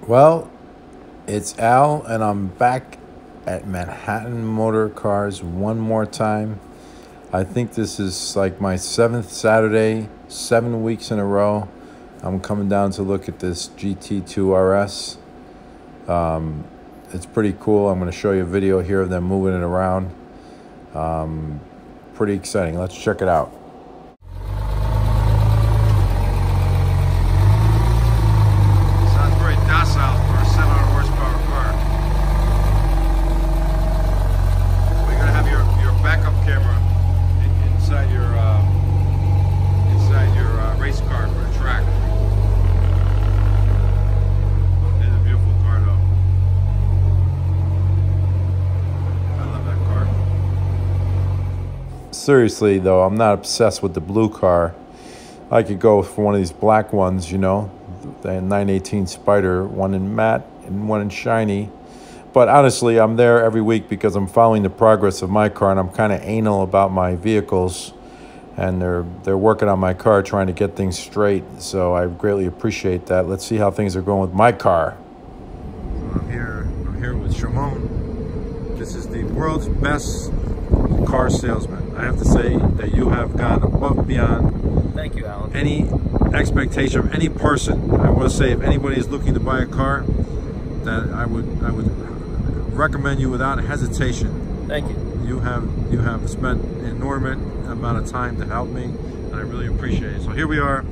Well, it's Al, and I'm back at Manhattan Motorcars one more time. I think this is like my 7th Saturday, 7 weeks in a row. I'm coming down to look at this GT2 RS. It's pretty cool. I'm going to show you a video here of them moving it around. Pretty exciting. Let's check it out. Sounds very docile for a 700 horsepower car. So you're going to have your backup camera inside your race car for the track. It's a beautiful car though. I love that car. Seriously though, I'm not obsessed with the blue car. I could go for one of these black ones, you know, the 918 Spider, one in matte and one in shiny. But honestly, I'm there every week because I'm following the progress of my car, and I'm kind of anal about my vehicles, and they're working on my car, trying to get things straight. So I greatly appreciate that. Let's see how things are going with my car. So I'm here with Shimon. This is the world's best car salesman. I have to say that you have gone above and beyond. Thank you, Alan. Any expectation of any person. I want to say, if anybody is looking to buy a car, that I would recommend you without hesitation. Thank you. You have spent an inordinate amount of time to help me, and I really appreciate it. So here we are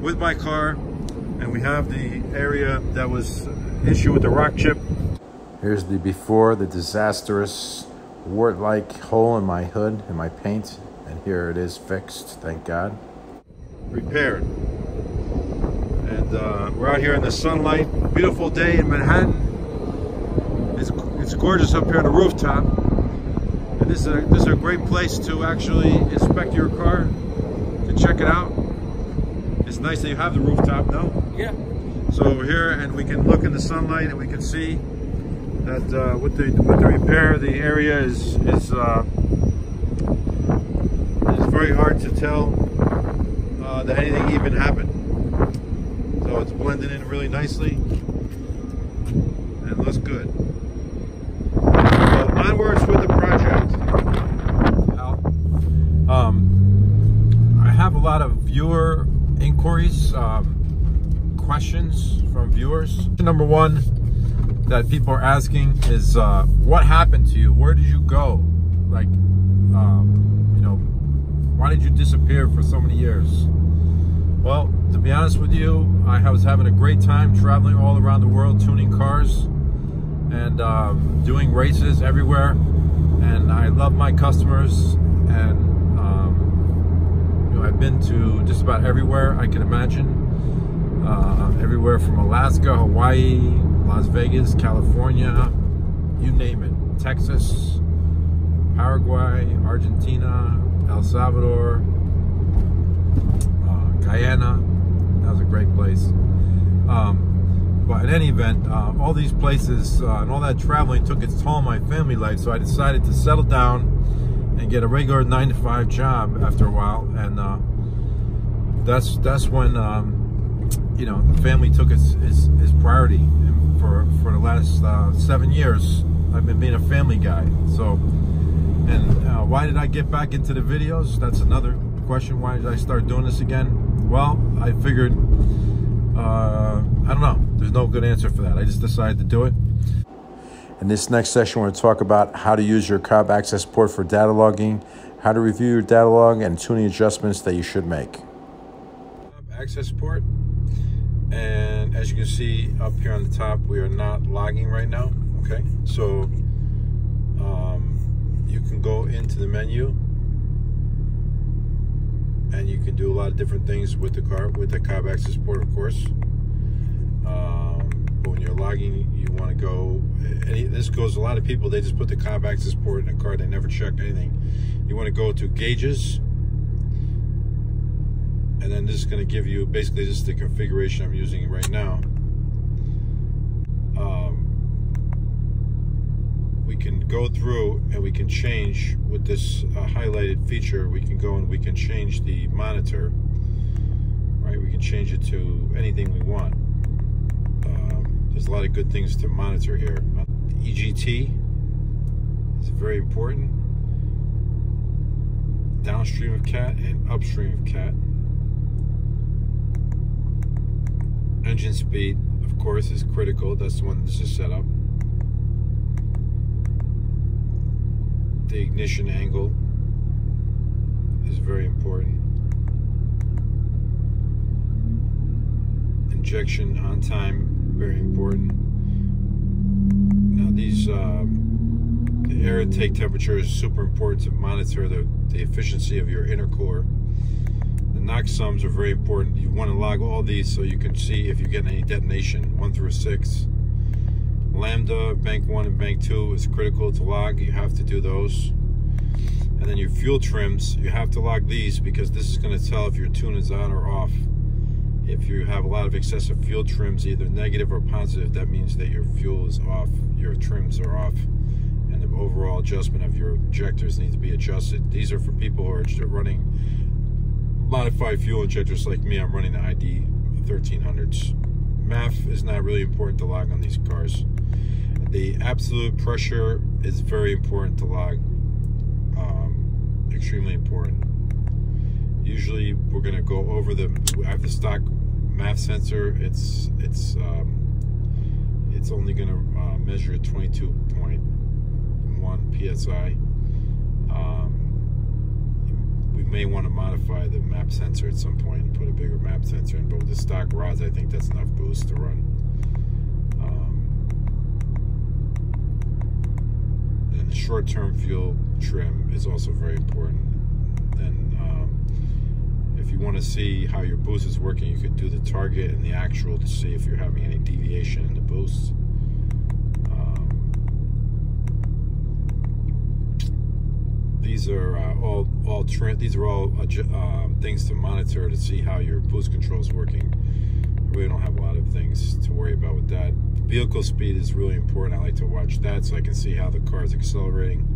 with my car, and we have the area that was issued with the rock chip. Here's the before, the disastrous wart-like hole in my hood and my paint, and here it is fixed, thank God. Repaired. And we're out here in the sunlight. Beautiful day in Manhattan. It's gorgeous up here on the rooftop. And this is a great place to actually inspect your car, to check it out. It's nice that you have the rooftop, no? Yeah. So we're here and we can look in the sunlight and we can see that with the repair, the area is very hard to tell that anything even happened. So it's blending in really nicely and looks good. So onwards with the project. I have a lot of viewer inquiries, questions from viewers. Number one that people are asking is, what happened to you? Where did you go? Like, you know, why did you disappear for so many years? Well, to be honest with you, I was having a great time traveling all around the world, tuning cars and doing races everywhere. And I love my customers, and you know, I've been to just about everywhere I can imagine. Everywhere from Alaska, Hawaii, Las Vegas, California, you name it. Texas, Paraguay, Argentina, El Salvador, Guyana. That was a great place. But in any event, all these places and all that traveling took its toll on my family life, so I decided to settle down and get a regular 9-to-5 job after a while. And that's when you know, the family took its priority. And for the last 7 years, I've been being a family guy. So, and why did I get back into the videos? That's another question. Why did I start doing this again? Well, I figured, I don't know. There's no good answer for that. I just decided to do it. In this next session, we're going to talk about how to use your Cobb access port for data logging, how to review your data log, and tuning adjustments that you should make. Cobb access port. And as you can see up here on the top, we are not logging right now. Okay, so you can go into the menu and you can do a lot of different things with the car, with the Cobb access port, of course. But when you're logging, you want to go, and this goes, a lot of people, they just put the Cobb access port in the car, they never check anything. You want to go to gauges, and then this is going to give you, basically this is the configuration I'm using right now. We can go through and we can change with this highlighted feature. We can go and we can change the monitor, right? We can change it to anything we want. There's a lot of good things to monitor here. EGT is very important. Downstream of cat and upstream of cat. Engine speed, of course, is critical. That's the one this is set up. The ignition angle is very important. Injection on time, very important. Now these, the air intake temperature is super important to monitor the efficiency of your intercooler. The knock sums are very important. You want to log all these so you can see if you get any detonation, 1 through 6. Lambda, bank 1 and bank 2 is critical to log. You have to do those. And then your fuel trims, you have to log these because this is going to tell if your tune is on or off. If you have a lot of excessive fuel trims, either negative or positive, that means that your fuel is off, your trims are off, and the overall adjustment of your injectors needs to be adjusted. These are for people who are running modified fuel injectors like me. I'm running the ID 1300s. MAF is not really important to log on these cars. The absolute pressure is very important to log, extremely important. Usually we're going to go over I have the stock MAF sensor. It's only going to measure 22.1 psi. We may want to modify the MAP sensor at some point and put a bigger MAP sensor in, but with the stock rods, I think that's enough boost to run. And the short-term fuel trim is also very important. And if you want to see how your boost is working, you could do the target and the actual to see if you're having any deviation in the boost. These are all things to monitor to see how your boost control is working. I really don't have a lot of things to worry about with that. The vehicle speed is really important. I like to watch that so I can see how the car is accelerating.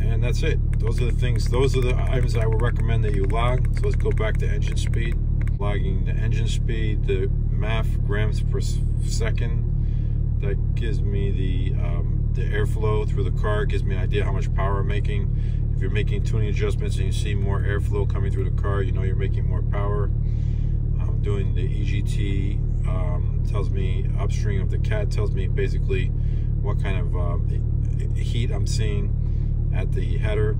And that's it. Those are the things, those are the items I would recommend that you log. So let's go back to engine speed. Logging the engine speed, the MAF grams per second. That gives me the airflow through the car, gives me an idea how much power I'm making. If you're making tuning adjustments and you see more airflow coming through the car, you know you're making more power. Doing the EGT tells me upstream of the cat, tells me basically what kind of heat I'm seeing at the header.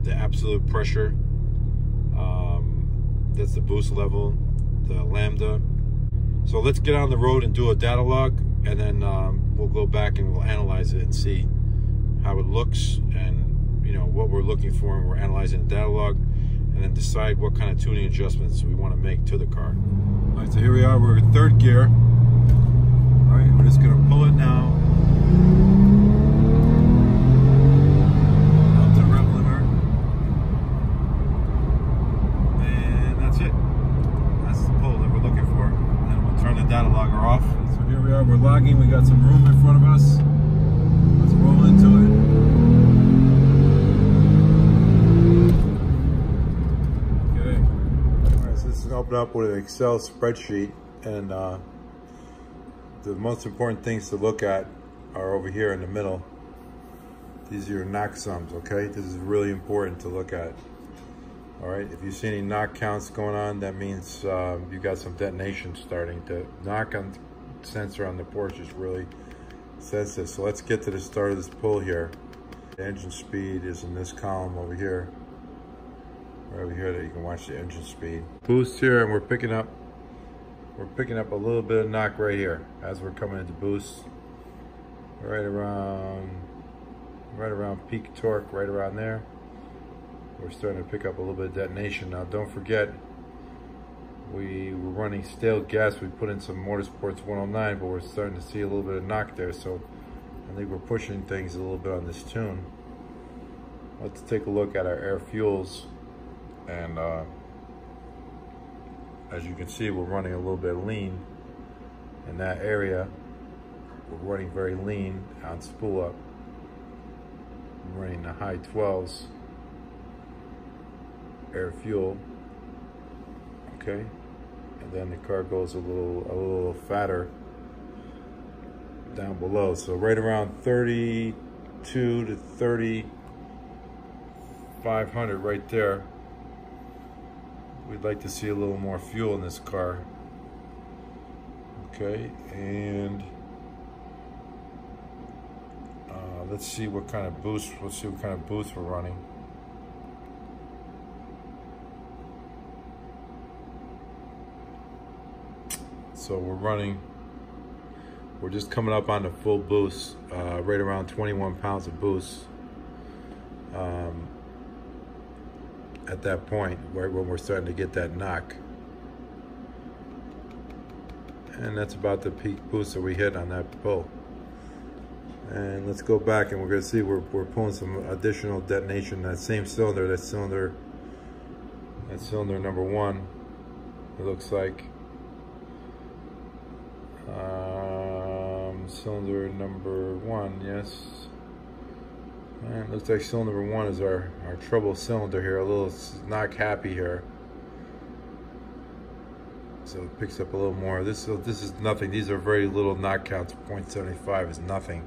The absolute pressure, that's the boost level, the lambda. So let's get on the road and do a data log, and then we'll go back and we'll analyze it and see how it looks and what we're looking for, and we're analyzing the data log, and then decide what kind of tuning adjustments we want to make to the car. All right, so here we are, we're in third gear. All right, we're just gonna pull it now. Up to the rev limiter. And that's it. That's the pull that we're looking for. And then we'll turn the data logger off. So here we are, we're logging, we got some room in front of us. Let's roll into it. Open up with an Excel spreadsheet, and the most important things to look at are over here in the middle. These are your knock sums, okay? This is really important to look at. All right, if you see any knock counts going on, that means you got some detonation starting. The knock on sensor on the Porsche is really sensitive. So let's get to the start of this pull here. The engine speed is in this column over here. Right over here that you can watch the engine speed. Boost here, and we're picking up a little bit of knock right here as we're coming into boost. Right around peak torque, right around there. We're starting to pick up a little bit of detonation. Now don't forget, we were running stale gas. We put in some Motorsports 109, but we're starting to see a little bit of knock there. So I think we're pushing things a little bit on this tune. Let's take a look at our air fuels. And as you can see, we're running a little bit lean in that area. We're running very lean on spool up. We're running the high 12s air fuel. Okay, and then the car goes a little fatter down below. So right around 32 to 3,500 right there. We'd like to see a little more fuel in this car. Okay, and let's see what kind of boost. Let's see what kind of boost we're running. So we're just coming up on the full boost, right around 21 pounds of boost. At that point, right when we're starting to get that knock. And that's about the peak boost that we hit on that pull. And let's go back and we're gonna see we're pulling some additional detonation. That same cylinder, that cylinder number one, it looks like. Cylinder number one, yes. And it looks like cylinder number one is our trouble cylinder here. A little not happy here. So it picks up a little more. This is nothing. These are very little knock counts. 0.75 is nothing.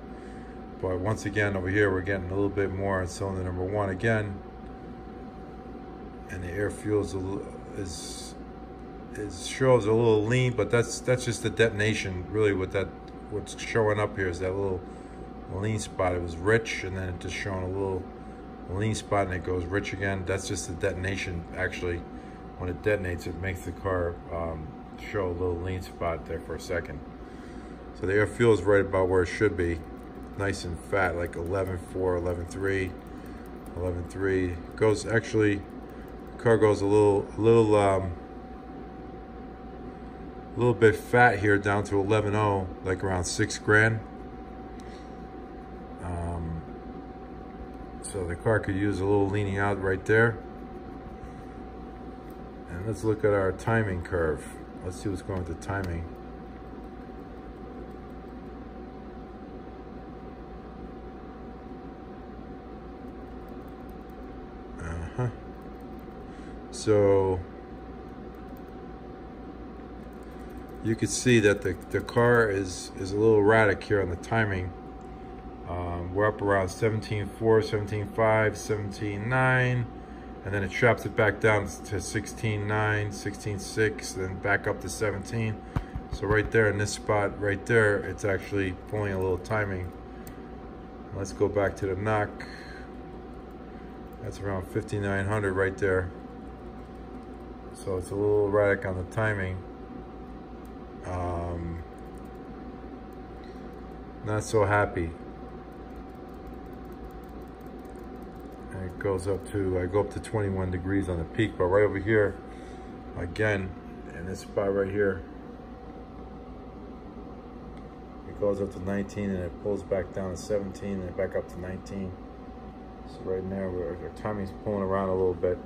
But once again, over here, we're getting a little bit more on cylinder number one again. And the air fuel shows a little lean, but that's just the detonation. Really, what's showing up here is that little lean spot. It was rich, and then it just showing a little lean spot, and it goes rich again. That's just the detonation. Actually, when it detonates, it makes the car show a little lean spot there for a second. So the air fuel is right about where it should be, nice and fat, like 11.4, 11.3, 11.3. Goes actually, the car goes a little bit fat here, down to 11.0, like around 6 grand. So the car could use a little leaning out right there. And let's look at our timing curve. Let's see what's going with the timing. So you could see that the car is a little erratic here on the timing. We're up around 17.4, 17.5, 17.9, and then it drops it back down to 16.9, 16.6, then back up to 17. So right there in this spot right there, it's actually pulling a little timing. Let's go back to the knock. That's around 5,900 right there. So it's a little erratic on the timing. Not so happy. And it goes up to, I go up to 21 degrees on the peak, but right over here, again, in this spot right here, it goes up to 19 and it pulls back down to 17 and back up to 19. So right now, our timing's pulling around a little bit.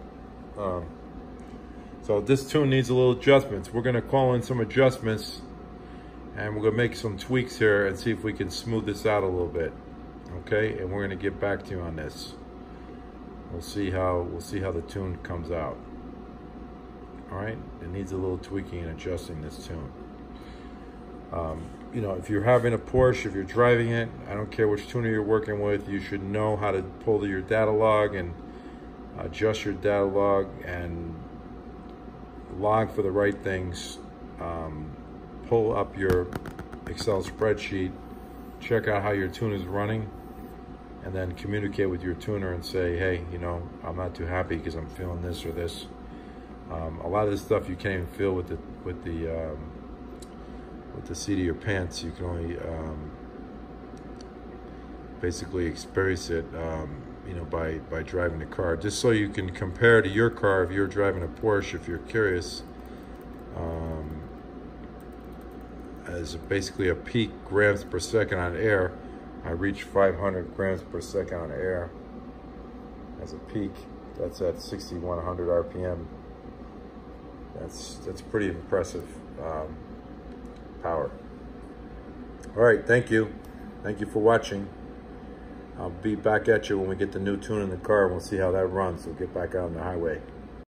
So this tune needs a little adjustments. We're gonna call in some adjustments and we're gonna make some tweaks here and see if we can smooth this out a little bit. Okay, and we're gonna get back to you on this. We'll see how the tune comes out. All right, it needs a little tweaking and adjusting this tune. You know, if you're having a Porsche, if you're driving it, I don't care which tuner you're working with, you should know how to pull your data log and adjust your data log and log for the right things. Pull up your Excel spreadsheet, check out how your tuner is running, and then communicate with your tuner and say, hey, you know, I'm not too happy because I'm feeling this or this. A lot of this stuff you can't even feel with the seat of your pants. You can only basically experience it, you know, by driving the car. Just so you can compare to your car if you're driving a Porsche, if you're curious. As basically a peak grams per second on air, I reach 500 grams per second on air as a peak. That's at 6,100 RPM. That's pretty impressive power. All right, thank you. Thank you for watching. I'll be back at you when we get the new tune in the car and we'll see how that runs. We'll get back out on the highway.